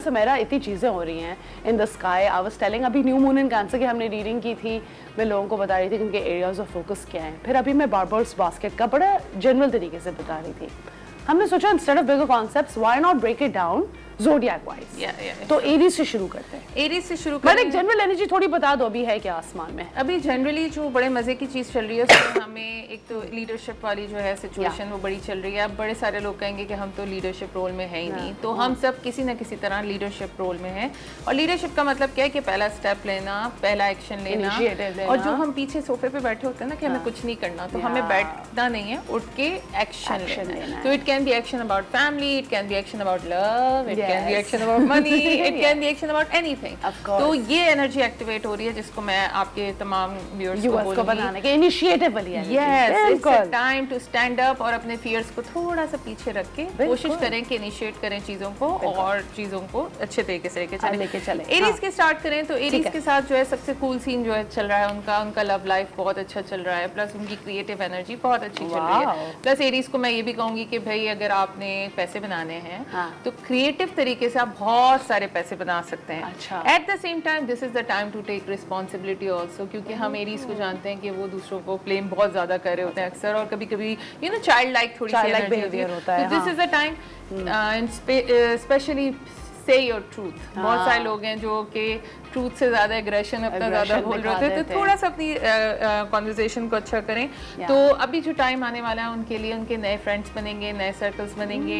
सुमेरा इतनी चीज़ें हो रही हैं in the sky. I was telling अभी न्यू मून इन कैंसर की हमने रीडिंग की थी, मैं लोगों को बता रही थी कि उनके एरियाज ऑफ फोकस क्या हैं। फिर अभी मैं बारबर्स बास्केट का बड़ा जनरल तरीके से बता रही थी। हमने सोचा instead of bigger concepts why not break it down zodiac wise. तो एरीज से शुरू करते हैं। एरीज से शुरू करें। एक जनरल एनर्जी थोड़ी बता दो अभी है क्या आसमान में। अभी जनरली जो बड़े मजे की चीज चल रही है उसमें हमें एक तो लीडरशिप वाली जो है सिचुएशन वो बड़ी चल रही है। अब बड़े सारे लोग कहेंगे कि हम तो लीडरशिप रोल में है ही नहीं, तो हम सब किसी न किसी तरह लीडरशिप रोल में है। और लीडरशिप का मतलब क्या है कि पहला स्टेप लेना, पहला एक्शन लेना। और जो हम पीछे सोफे पे बैठे होते हैं ना कि हमें कुछ नहीं करना, तो हमें बैठना नहीं है, उठ के एक्शन लेना। तो it can be action about family, it can be action about love, it can be action about money, it can be action about anything. तो ये एनर्जी एक्टिवेट हो रही है जिसको मैं आपके तमाम व्यूअर्स को बोलूंगी बनाने के इनिशिएटिव वाली energy. Yes, it's a time to stand up और अपने फियर्स को थोड़ा सा पीछे रख के कोशिश करें कि इनिशिएट करें चीजों को और चीजों को अच्छे तरीके से लेके चलें। एरीज के स्टार्ट करें तो एरीज के साथ जो है सबसे कूल सीन जो है चल रहा है उनका लव लाइफ बहुत अच्छा चल रहा है, प्लस उनकी क्रिएटिव एनर्जी बहुत अच्छी चल रही है। प्लस एरीज को मैं ये भी कहूंगी कि भाई अगर आपने पैसे बनाने हैं तो क्रिएटिव तरीके से आप बहुत सारे पैसे बना सकते हैं। अच्छा। At the same time this is the time to take responsibility also, क्योंकि हम एरीज को जानते हैं कि वो दूसरों को ब्लेम बहुत ज्यादा कर रहे होते हैं अक्सर, और कभी कभी यू नो चाइल्ड लाइक थोड़ी सी एनर्जी होता है। This is the time specially से योर ट्रूथ। बहुत सारे लोग हैं जो कि ट्रूथ से ज्यादा एग्रेशन अपना ज्यादा बोल रहे होते हैं, तो थोड़ा सा अपनी कॉन्वर्सेशन को अच्छा करें। तो अभी जो टाइम आने वाला है उनके लिए उनके नए फ्रेंड्स बनेंगे, नए सर्कल्स बनेंगे,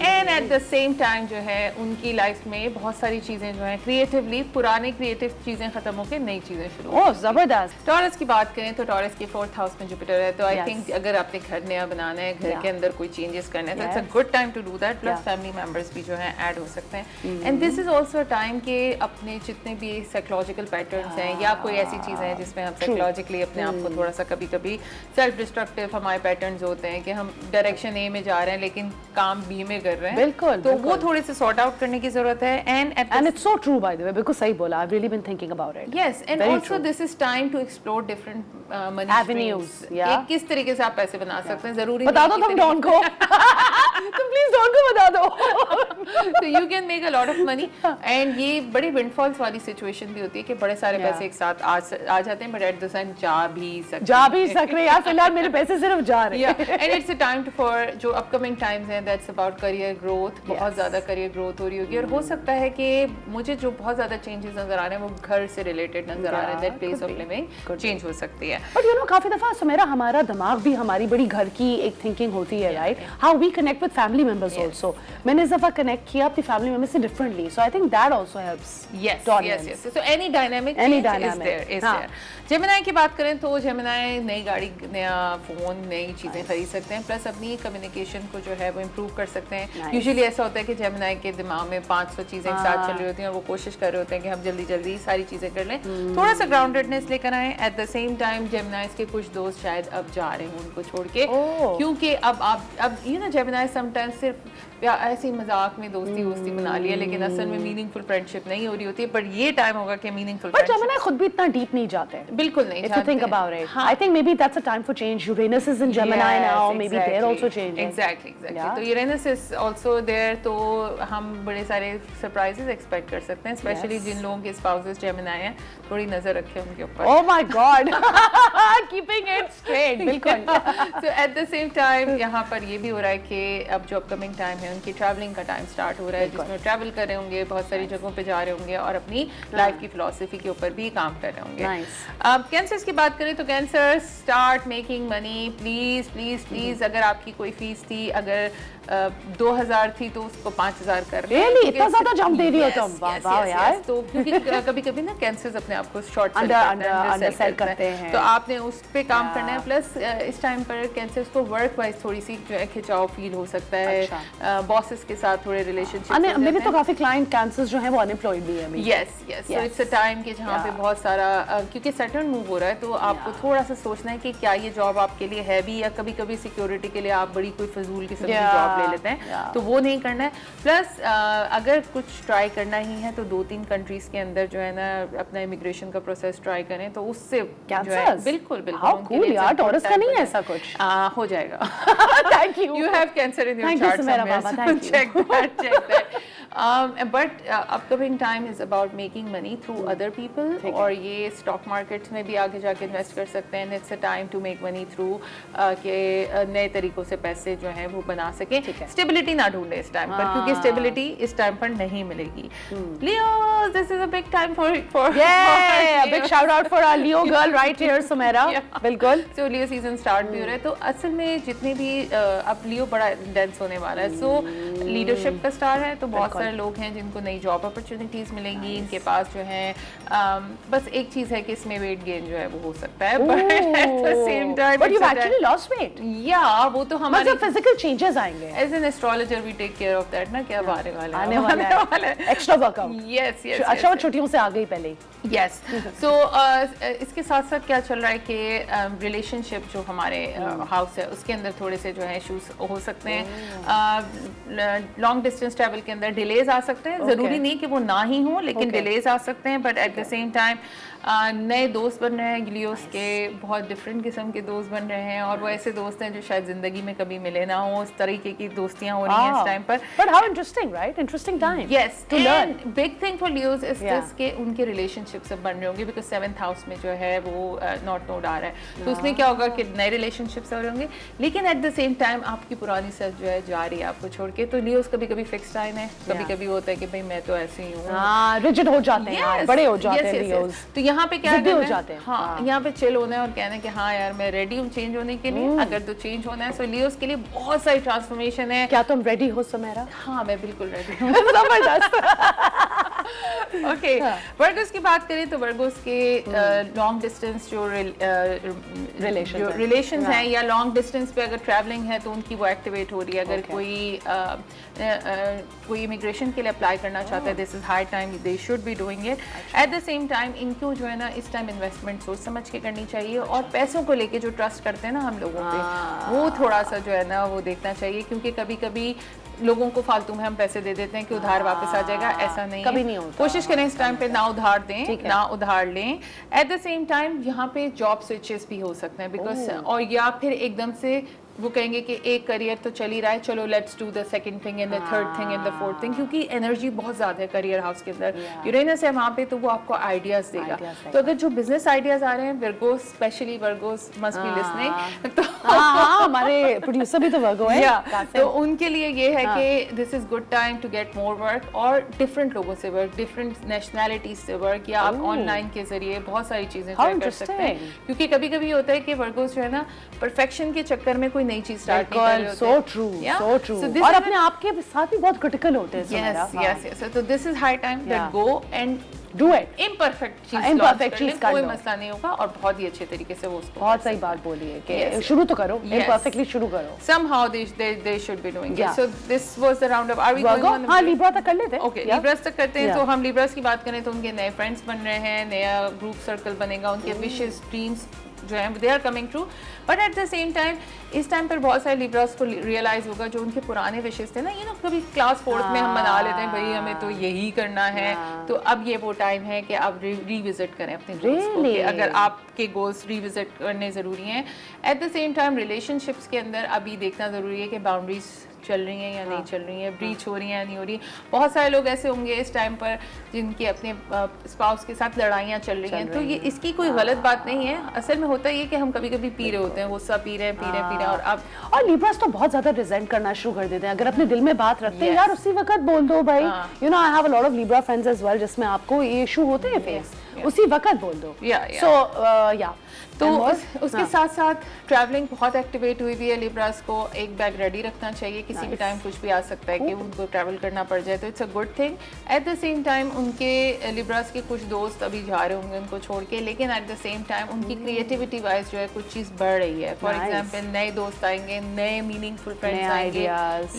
and eight the same time जो है उनकी लाइफ में बहुत सारी चीजें जो है क्रिएटिवली पुरानी क्रिएटिव चीजें खत्म होकर नई चीजें शुरू। ओह जबरदस्त। टॉरस की बात करें तो टॉरस के 4th हाउस में जुपिटर है, तो आई थिंक अगर आपने घर नया बनाना है, घर के अंदर कोई चेंजेस करना है, तो it's a good time to do that. Plus family members भी जो है ऐड हो सकते हैं, and this is also a time के अपने जितने भी साइकोलॉजिकल पैटर्न्स हैं या कोई ऐसी चीज़ें हैं जिसमें हम साइकोलॉजिकली अपने आप को थोड़ा सा कभी कभी सेल्फ डिस्ट्रक्टिव हमारे पैटर्न्स होते हैं कि हम डायरेक्शन ए में जा रहे हैं लेकिन काम बी में कर रहे हैं। बिल्कुल। तो वो थोड़े से सॉर्ट आउट करने की जरूरत है। And it's so true by the way, बिल्कुल सही बोला। I really been thinking about it. Yes, and also this is time to explore different money avenues. किस तरीके से आप पैसे बना सकते हैं, जरूरी बता दो तुम डॉन को तुम प्लीज डॉन को बता दो। तो you can make a lot of money, and ये बड़ी विंडफॉल्स वाली सिचुएशन भी होती है कि बड़े सारे पैसे एक साथ आ जाते हैं, बट एट द टाइम जा भी सकते हैं। यार फिलहाल मेरे पैसे सिर्फ जा रहे हैं। And it's a time for जो अपकमिंग टाइम्स हैं, दैट्स अबाउट करियर ग्रोथ। बहुत ज्यादा करियर ग्रोथ हो रही होगी, और हो सकता है कि मुझे जो बहुत ज्यादा चेंजेस नजर आ रहे हैं वो घर से रिलेटेड नजर आ रहे हैं, that place of living change हो सकती है। बट यू नो काफी दफा सुमेरा हमारा दिमाग भी हमारी बड़ी घर की एक थिंकिंग होती है, right? How we connect with family members also. मैंने इस दफा कनेक्ट किया अपनी फैमिली मेंबर्स से differently, so I think that also helps. Yes. So any dynamic is there. Gemini की बात करें तो जेमिनाई नई गाड़ी, नया फोन, नई चीजें खरीद सकते हैं, प्लस अपनी कम्युनिकेशन को जो है वो इम्प्रूव कर सकते हैं। यूजुअली ऐसा होता है कि जेमिनाई के दिमाग में 500 चीजें एक साथ चल रही होती हैं और वो कोशिश कर रहे होते हैं कि हम जल्दी जल्दी सारी चीजें कर लें, थोड़ा सा ग्राउंडेडनेस लेकर आए। Eight the same time Gemini के कुछ दोस्त शायद अब जा रहे हैं उनको छोड़ के, क्योंकि अब यू नो जेमिनाई समटाइम्स सिर्फ ऐसी मजाक में दोस्ती बना लिया, लेकिन असल में मीनिंगफुल फ्रेंडशिप नहीं हो रही होती है। बट ये टाइम होगा कि मीनिंगफुल फ्रेंडशिप। पर जेमिनाई खुद भी इतना डीप नहीं जाते हैं, बिल्कुल नहीं। If you think about it, I think maybe that's a time for change. Uranus is in Gemini now, maybe they're also changing. Exactly. तो Uranus is also there, तो हम बड़े सारे सरप्राइजेस एक्सपेक्ट कर सकते हैं, स्पेशली जिन लोगों के स्पाउसेस जेमिनाई हैं, थोड़ी नजर रखें उनके ऊपर। Oh my God, keeping it straight, बिल्कुल। So at the same time यहाँ पर ये भी हो रहा है कि अब जो अपकमिंग टाइम है उनकी ट्रैवलिंग का टाइम स्टार्ट हो रहा है, जिसमें ट्रैवल कर रहे होंगे, बहुत सारी जगहों पे जा रहे होंगे और अपनी लाइफ की फिलॉसफी के ऊपर भी काम कर रहे होंगे। अब कैंसर्स की बात करें तो cancer start making money, please. अगर आपकी कोई फीस थी, अगर 2000 थी तो उसको 5000 कर रहे हैं। Really? इतना ज्यादा जंप दे रही हो तुम? वाह यार। तो क्योंकि कभी-कभी ना कैंसर्स अपने आप को शॉर्ट अंडर करते हैं, तो आपने उस पे काम करना है। प्लस इस टाइम पर कैंसर्स को वर्क वाइज थोड़ी सी जो है खिंचाव फील हो सकता है, बॉसेस के साथ थोड़े रिलेशनशिप। मेरे तो काफी क्लाइंट कैंसर्स जो है वो अनएम्प्लॉयड भी है। Yes, so it's a time कि जहाँ पे बहुत सारा क्योंकि सैटर्न मूव हो रहा है, तो आपको थोड़ा सा सोचना है कि क्या ये जॉब आपके लिए है भी, या कभी-कभी सिक्योरिटी के लिए आप बड़ी कोई फजूल किस्म की जॉब ले लेते हैं, तो वो नहीं करना है। प्लस अगर कुछ ट्राई करना ही है तो 2-3 कंट्रीज के अंदर जो है ना अपना इमिग्रेशन का प्रोसेस ट्राई करें, तो उससे जो है बिल्कुल कूल यार। टॉरस का नहीं है ऐसा कुछ? हो जाएगा। Thank you. You have cancer in your chart somewhere. Check that. But upcoming time is about making money through other people, और ये स्टॉक मार्केट्स में भी आगे जाके इन्वेस्ट कर सकते हैं. It's a time to make money through के नए तरीकों से पैसे जो हैं वो बना सके. स्टेबिलिटी ना ढूंढे इस टाइम पर, क्योंकि स्टेबिलिटी इस टाइम पर नहीं मिलेगी. Leo, this is a big time for a big shout out for our Leo girl right here, Sumaira. बिल्कुल. So Leo season start भी हो रहा है, तो असल में जितने भी अब लियो बड़ा इंटेंस होने वाला है. सो लीडरशिप का स्टार है, तो बहुत सारे लोग हैं जिनको नई जॉब अपॉर्चुनिटीज मिलेंगी. इनके पास जो है बस एक चीज है कि इसमें वेट गेन जो है वो हो सकता है, but at the same time but you actually lost weight. या वो तो हमारे फिजिकल चेंजेस आएंगे. As an astrologer we take care of that ना, क्या आने वाला है एक्स्ट्रा वर्कआउट. Yes yes. अच्छा, वो छुट्टियों से आ गई पहले. यस. सो इसके साथ साथ क्या चल रहा है कि रिलेशनशिप जो हमारे हाउस है उसके अंदर थोड़े से जो है इश्यूज हो सकते हैं. लॉन्ग डिस्टेंस ट्रैवल के अंदर डिलेज आ सकते हैं. जरूरी नहीं कि वो ना ही हो, लेकिन डिलेज आ सकते हैं. But at the same time नए दोस्त बन रहे हैं लियोस के, बहुत डिफरेंट किस्म के दोस्त बन रहे हैं, और वो ऐसे दोस्त हैं जो शायद जिंदगी में कभी मिले ना हो. उस तरीके की दोस्तियां हो रही हैं इस टाइम पर. But how interesting, right? Interesting time. Yes. To learn. Big thing for Leos is this के उनके रिलेशनशिप सब बन रहे होंगे, बिकॉज 7th हाउस में जो है वो नॉट नोड आ रहा है. तो उसमें क्या होगा कि नए रिलेशनशिप्स हो रहे होंगे, लेकिन एट द सेम टाइम आपकी पुरानी सेल्फ जो है जा रही है आपको छोड़ के. तो लियोस कभी कभी फिक्स टाइम है, कभी कभी होता है कि भाई मैं तो ऐसे ही हूँ, रिजिड हो जाते हैं, बड़े हो जाते हैं लियोस. तो यहाँ पे क्या हो जाते हैं. हाँ, यहाँ पे चिल होना है और कहना है कि हाँ यार मैं रेडी हूँ चेंज होने के लिए. अगर तो चेंज होना है, सो लियोस के लिए बहुत सारी ट्रांसफॉर्मेशन है. क्या तुम रेडी हो सुमेरा? हाँ, मैं बिल्कुल रेडी हूँ. ओके. वर्गोस की बात करें तो वर्गोस के लॉन्ग डिस्टेंस जो रिलेशंस हैं या लॉन्ग डिस्टेंस पे अगर ट्रैवलिंग है तो उनकी वो एक्टिवेट हो रही है. अगर कोई इमिग्रेशन के लिए अप्लाई करना चाहता है, this is high time they should be doing it. Eight the same time इनको जो है ना इस टाइम इन्वेस्टमेंट सोच समझ के करनी चाहिए, और पैसों को लेके जो ट्रस्ट करते हैं ना हम लोगों पे, वो थोड़ा सा जो है ना वो देखना चाहिए. क्योंकि कभी कभी लोगों को फालतू में हम पैसे दे देते हैं कि उधार वापस आ जाएगा. ऐसा नहीं कभी है. नहीं होता. कोशिश करें इस टाइम पे ना उधार दें, ना उधार लें. एट द सेम टाइम यहाँ पे जॉब स्विचेस भी हो सकते हैं, बिकॉज और या फिर एकदम से वो कहेंगे कि एक करियर तो चल ही रहा है, चलो let's do the second thing and the third thing and the fourth thing. क्योंकि एनर्जी बहुत ज़्यादा है करियर हाउस के अंदर. यूरेनस है वहाँ पे, तो वो आपको आइडियाज़ देगा. तो अगर जो बिजनेस आइडियाज़ आ रहे हैं, Virgo's specially Virgo's must be listening. तो हमारे प्रोड्यूसर भी तो वर्गो है. तो उनके लिए ये है कि this is good time to get more work, और डिफरेंट लोगों से वर्क, डिफरेंट नेशनैलिटीज से वर्क, या आप ऑनलाइन के जरिए बहुत सारी चीज़ें ट्राई कर सकते हैं. क्योंकि कभी कभी होता है कि वर्गोस जो है ना परफेक्शन के चक्कर में कोई नई चीज़ स्टार्ट नहीं कर रहे होते. So true, so true. और अपने आप के साथ भी बहुत क्रिटिकल होते हैं. Yes. So this is high time that go and do it. Imperfect चीज़ कर कोई मसला नहीं होगा, और बहुत ही अच्छे तरीके से वो उसको. बहुत सही बात बोली है कि शुरू तो करो, imperfectly शुरू करो. Somehow they should be doing it. So this was the round of. Are we going on? हाँ, लिब्रा तक कर लेते हैं. Okay, लिब्रास तक करते हैं. तो हम लिब्रास की बात करें तो उनके नए फ्रेंड्स बन रहे हैं, नया ग्रुप सर्कल बनेगा, उनके विशेस ड्रीम्स जो हैं they are coming true. But at the same time इस टाइम पर बहुत सारे लिब्रास को रियलाइज होगा जो उनके पुराने विशेस थे ना, कभी क्लास 4th में हम बना लेते हैं भाई हमें तो यही करना है. तो अब ये वो टाइम है कि आप रिविजिट करें अपने गोल्स को, कि अगर आपके गोल्स रिविजिट करने ज़रूरी हैं. Eight the same time relationships के अंदर अभी देखना ज़रूरी है कि बाउंड्रीज चल रही हैं या नहीं चल रही हैं, ब्रीच हो रही हैं या नहीं हो रही. बहुत सारे लोग ऐसे होंगे इस टाइम पर जिनके अपने स्पाउस के साथ लड़ाइयाँ चल रही हैं. तो ये इसकी कोई गलत बात नहीं है. असल में होता ये कि हम कभी कभी पी रहे होते हैं, गुस्सा पी रहे हैं और अब लिब्रास तो बहुत ज्यादा रिजेंट करना शुरू कर देते हैं. अगर अपने दिल में बात रखते हैं यार उसी वक्त बोल दो भाई. I have a lot of Libra friends as well जिसमें आपको ये इशू होते हैं फेस, उसी वक्त बोल दो. सो तो उसके साथ साथ ट्रैवलिंग बहुत एक्टिवेट हुई हुई है. लिब्रास को एक बैग रेडी रखना चाहिए, किसी भी टाइम कुछ भी आ सकता है कि उनको ट्रैवल करना पड़ जाए, तो it's a good thing. Eight the same time उनके लिब्रास के कुछ दोस्त अभी जा रहे होंगे उनको छोड़ के, लेकिन एट द सेम टाइम उनकी क्रिएटिविटी वाइज जो है कुछ चीज़ बढ़ रही है. फॉर एग्जाम्पल नए दोस्त आएंगे, नए मीनिंगफुल फ्रेंड्स आएंगे.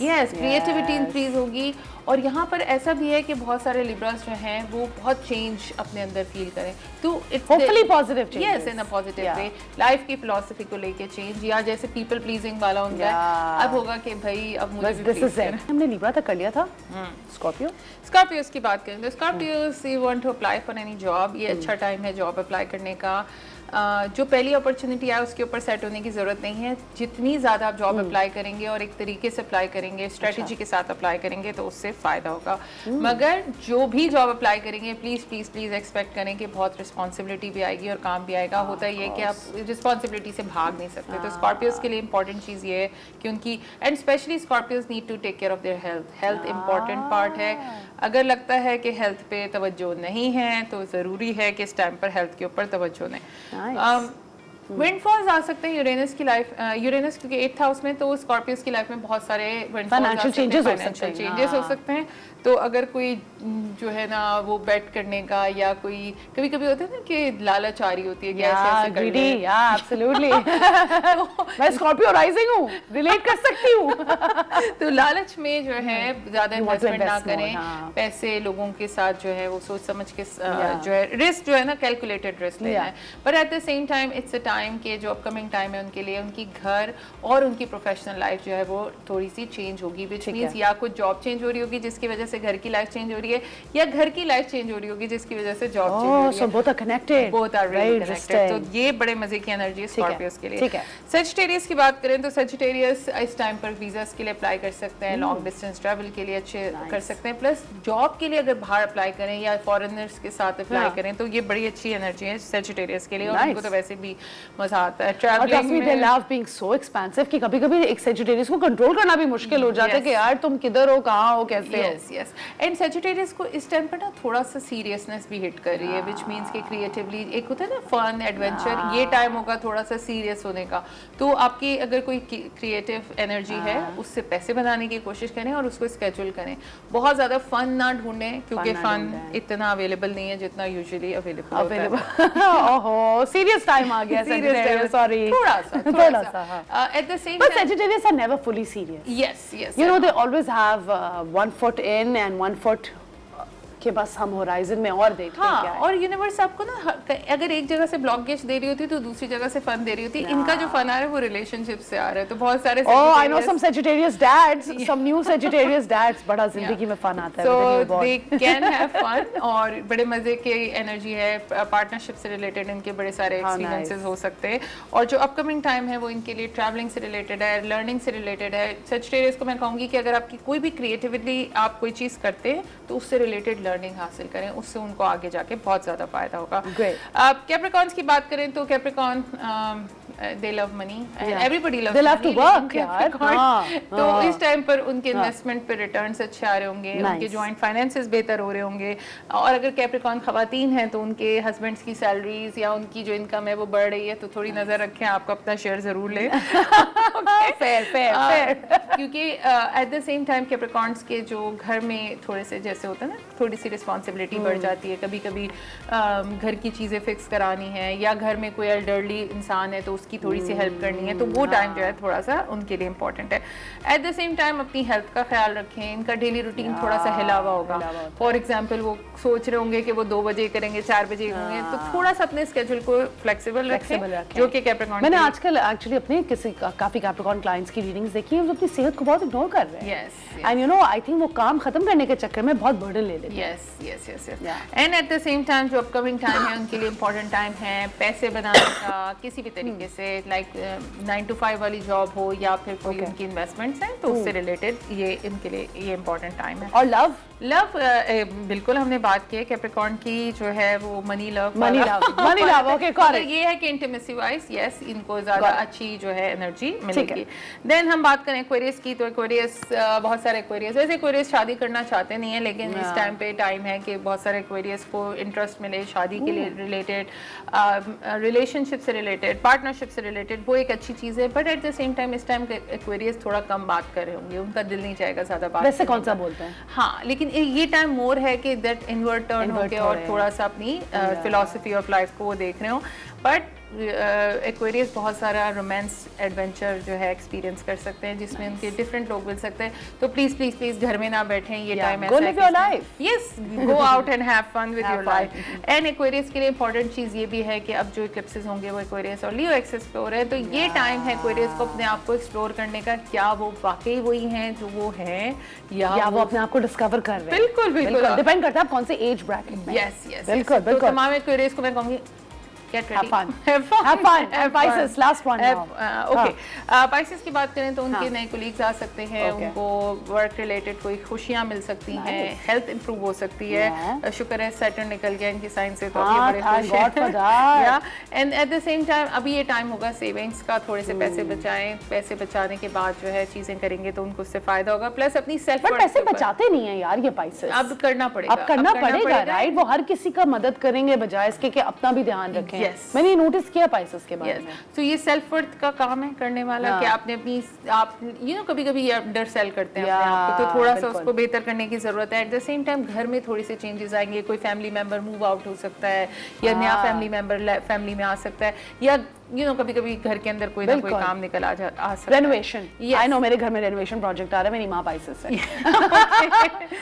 यस, क्रिएटिविटी इंक्रीज होगी. और यहाँ पर ऐसा भी है कि बहुत सारे लिब्रास जो हैं वो बहुत चेंज अपने अंदर फील करें, तो it's hopefully positive change. Yes, in a positive way. Life की फिलॉसफी को लेके चेंज, या जैसे पीपल प्लीजिंग वाला होता है, अब होगा कि भाई अब मुझे भी प्लीज करना. हमने लिब्रा तक कर लिया था. स्कॉर्पियोस की बात करें तो Scorpios you want to apply for any job, ये अच्छा टाइम है जॉब अप्लाई करने का. जो पहली अपॉर्चुनिटी है उसके ऊपर सेट होने की ज़रूरत नहीं है। जितनी ज़्यादा आप जॉब अप्लाई करेंगे और एक तरीके से अप्लाई करेंगे, स्ट्रेटजी के साथ अप्लाई करेंगे तो उससे फ़ायदा होगा। मगर जो भी जॉब अप्लाई करेंगे प्लीज़ प्लीज़ प्लीज़ एक्सपेक्ट करें कि बहुत रिस्पॉन्सिबिलिटी भी आएगी और काम भी आएगा। होता ही है कि आप रिस्पॉन्सिबिलिटी से भाग नहीं सकते। तो स्कॉर्पियोज के लिए इंपॉर्टेंट चीज़ ये है कि उनकी and specially Scorpios need to take care of their health. Health important part है। अगर लगता है कि हेल्थ पे तवज्जो नहीं है तो ज़रूरी है कि इस टाइम पर हेल्थ के ऊपर तवज्जो दें। विंडफॉल्स आ सकते हैं यूरेनस की लाइफ, यूरेनस क्योंकि 8th हाउस में, तो स्कॉर्पियोज की लाइफ में बहुत सारे फाइनेंशियल चेंजेस हो सकते हैं। तो अगर कोई जो है ना वो बेट करने का या कोई कभी कभी होता है ना कि लालच आ रही होती है कि ऐसे कर ले। एब्सोल्युटली मैं स्कॉर्पियो राइजिंग हूँ, रिलेट कर सकती हूँ। तो लालच में जो है ज्यादा इन्वेस्टमेंट ना करें। पैसे लोगों के साथ जो है वो सोच समझ के जो है रिस्क जो है ना कैलकुलेटेड रिस्क लेना है। पर eight the same time it's a time के जो अपकमिंग टाइम है उनके लिए उनकी घर और उनकी प्रोफेशनल लाइफ जो है वो थोड़ी सी चेंज होगी। विच मींस या कुछ जॉब चेंज हो रही होगी जिसकी वजह से घर की लाइफ चेंज हो रही है, या घर की लाइफ चेंज हो रही होगी जिसकी वजह से जॉब चेंज हो रही है। Both are connected, both are really connected. तो ये बड़े मजे की एनर्जी है स्कॉर्पियोस के लिए। सजिटेरियस की बात करें तो सजिटेरियस इस टाइम पर वीजास के लिए अप्लाई कर सकते हैं, लॉन्ग डिस्टेंस ट्रैवल के लिए अच्छे कर सकते हैं। प्लस जॉब के लिए अगर बाहर अप्लाई करें या फॉरेनर्स के साथ अप्लाई करें तो ये बड़ी अच्छी एनर्जी है सजिटेरियस के लिए। और उनको तो वैसे भी मजा आता है ट्रैवलिंग में। दे लव बीइंग सो एक्सपेंसिव कि कभी-कभी एक सजिटेरियस को कंट्रोल करना भी मुश्किल हो जाता है कि यार तुम किधर हो, कहां हो, कैसे हो। Yes yes. एंड सजिटेरियस को इस टाइम पर ना थोड़ा सा सीरियसनेस भी हिट कर रही है, व्हिच मींस कि क्रिएटिवली एक होता है ना फन एडवेंचर, ये टाइम होगा थोड़ा सा सीरियस होने का। तो आपकी अगर कोई क्रिएटिव एनर्जी है उससे पैसे बनाने की कोशिश करें और उसको स्केड्यूल करें। बहुत ज्यादा फन ना ढूंढें क्योंकि फन इतना अवेलेबल नहीं है जितना यूजुअली अवेलेबल होता है। ओहो सीरियस टाइम आ गया सजिटेरियस, सॉरी थोड़ा सा eight the same but Sagittarius are never fully serious. Yes. You know they always have one foot in and one foot के बस हम होराइजन में और देखते हैं क्या है। और यूनिवर्स आपको ना अगर एक जगह से ब्लॉकेज दे रही होती तो दूसरी जगह से फन दे रही होती। इनका जो फन आ रहा है वो रिलेशनशिप से आ रहा है। तो बहुत सारे I know some Sagittarius dads, some new Sagittarius dads, बड़ा जिंदगी में फन आता है। So they can have fun और बड़े मजे की एनर्जी है। पार्टनरशिप से रिलेटेड इनके बड़े सारे एक्सपीरियंसेस हो सकते हैं। और जो अपकमिंग टाइम है वो इनके लिए ट्रैवलिंग से रिलेटेड है, लर्निंग से रिलेटेड है। Sagittarius को मैं कहूँगी कि अगर आपकी कोई भी क्रिएटिवली आप कोई चीज़ करते हैं तो उससे रिलेटेड लर्निंग हासिल करें, उससे उनको आगे जाके बहुत ज्यादा फायदा होगा। कैप्रिकॉर्न्स की बात करें तो Capricorn they love money and everybody loves they love to work यार। तो इस टाइम पर उनके इन्वेस्टमेंट पे रिटर्न्स अच्छे आ रहे होंगे, उनके जॉइंट फाइनेंसेस बेहतर हो रहे होंगे। और अगर कैप्रिकॉर्न खवातीन हैं तो उनके हस्बैंड्स की सैलरीज या उनकी जो इनकम है वो बढ़ रही है तो थोड़ी नजर रखें, आपका अपना शेयर जरूर लें। फेयर क्योंकि eight the same time Capricorns के जो घर में थोड़े से जैसे होता है ना थोड़ी सी रिस्पॉन्सिबिलिटी बढ़ जाती है। कभी कभी घर की चीज़ें फिक्स करानी है या घर में कोई एल्डरली इंसान है तो उसकी थोड़ी सी हेल्प करनी है, तो वो टाइम जो है थोड़ा सा उनके लिए इंपॉर्टेंट है। एट द सेम टाइम अपनी हेल्थ का ख्याल रखें। इनका डेली रूटीन थोड़ा सा हिला हुआ होगा। फॉर एग्जाम्पल वो सोच रहे होंगे कि वो 2 बजे करेंगे, 4 बजे करेंगे, तो थोड़ा सा अपने स्केड्यूल को फ्लेक्सिबल रखें जो कि कैप्रिकॉर्न। मैंने आजकल एक्चुअली अपने काफी कैप्रिकॉर्न क्लाइंट्स की रीडिंग्स देखी है, वो अपनी सेहत को बहुत इग्नोर कर रहे हैं। And you know I think वो काम खत्म करने के चक्कर में बहुत बर्डन ले लेते हैं। Yes. And eight the same time जो अपकमिंग टाइम है उनके लिए इंपॉर्टेंट टाइम है पैसे बनाने का किसी भी तरीके से, लाइक 9 to 5 वाली जॉब हो या फिर कोई उनकी इन्वेस्टमेंट्स हैं तो उससे रिलेटेड ये इनके लिए ये इंपॉर्टेंट टाइम है। और लव बिल्कुल हमने बात की है कैप्रिकॉर्न की जो है वो मनी लव ओके करेक्ट। ये है कि इंटिमेसी वाइज यस इनको ज्यादा अच्छी जो है एनर्जी मिलेगी। देन हम बात करें एक्वेरियस की तो एक्वेरियस बहुत सारे एक्वेरियस वैसे एक्वेरियस शादी करना चाहते नहीं है लेकिन इस टाइम पे टाइम है कि बहुत सारे एक्वेरियस को इंटरेस्ट मिले शादी के लिए रिलेटेड, रिलेशनशिप से रिलेटेड, पार्टनरशिप से रिलेटेड, वो एक अच्छी चीज़ है। But at the same time इस टाइम एक्वेरियस थोड़ा कम बात कर रहे होंगे, उनका दिल नहीं चाहेगा ज्यादा बात। वैसे कौन सा बोलते हैं? हाँ लेकिन ये टाइम मोर है कि दैट इनवर्ट टर्न होके और थोड़ा सा अपनी फिलॉसफी ऑफ लाइफ को वो देख रहे हो। बट एक्वेरियस बहुत सारा रोमांस एडवेंचर जो है एक्सपीरियंस कर सकते हैं जिसमें उनके डिफरेंट लोग मिल सकते हैं। तो प्लीज प्लीज प्लीज घर में ना बैठें, ये टाइम ऐसा है yes go out and have fun with your life. And Aquarius के लिए इंपॉर्टेंट चीज़ ये भी है कि अब जो इक्लिप्सेस होंगे वो एक्वेरियस और लियो एक्सिस पे हो रहे हैं तो ये टाइम है एक्वेरियस को अपने आप को एक्सप्लोर करने का, क्या वो वाकई वही हैं जो वो हैं या वो अपने आप को डिस्कवर कर रहे हैं। बिल्कुल डिपेंड करता है कौन से एज ब्रैकेट में। यस बिल्कुल तो तमाम एक्वेरियस को मैं कहूँगी get have ready, fun, have fun, have fun. And Pisces, last one now. Okay, Pisces की बात करें तो उनके नए कोलीग्स आ सकते हैं, उनको वर्क रिलेटेड कोई खुशियां मिल सकती हैं, हेल्थ इंप्रूव हो सकती है, शुक्र है सैटर्न निकल गया इनकी साइन से, तो अभी बड़े खुश हैं। या and eight the same time अभी ये टाइम होगा सेविंग्स का, थोड़े से पैसे बचाएं, पैसे बचाने के बाद जो है चीजें करेंगे तो उनको उससे फायदा होगा, प्लस अपनी सेल्फ बट पैसे बचाते नहीं है यार ये Pisces। अब करना पड़ेगा, अब करना पड़ेगा, राइट? वो हर किसी का मदद करेंगे बजाय इसके कि अपना भी ध्यान रखें। मैंने नोटिस किया Pisces के बारे में। तो ये सेल्फ वर्थ का काम है करने वाला, कि आपने अपनी आप कभी-कभी ये अंडर सेल करते हैं अपने आप को, तो थोड़ा सा उसको बेहतर करने की जरूरत है। एट द सेम टाइम घर में थोड़े से चेंजेस आएंगे, कोई फैमिली मेंबर मूव आउट हो सकता है, या नया फैमिली मेंबर फैमिली में आ सकता है, या कभी-कभी घर के अंदर कोई ना कोई काम निकल आ सकता है। रेनोवेशन, आई नो, मेरे घर में रेनोवेशन प्रोजेक्ट आ रहा है, मेरी माँ Pisces है।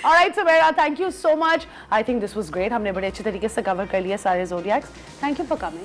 Alright Sumera, thank you so much. I think this was great, हमने बड़े अच्छे तरीके से कवर कर लिया सारे zodiacs. Thank you for coming.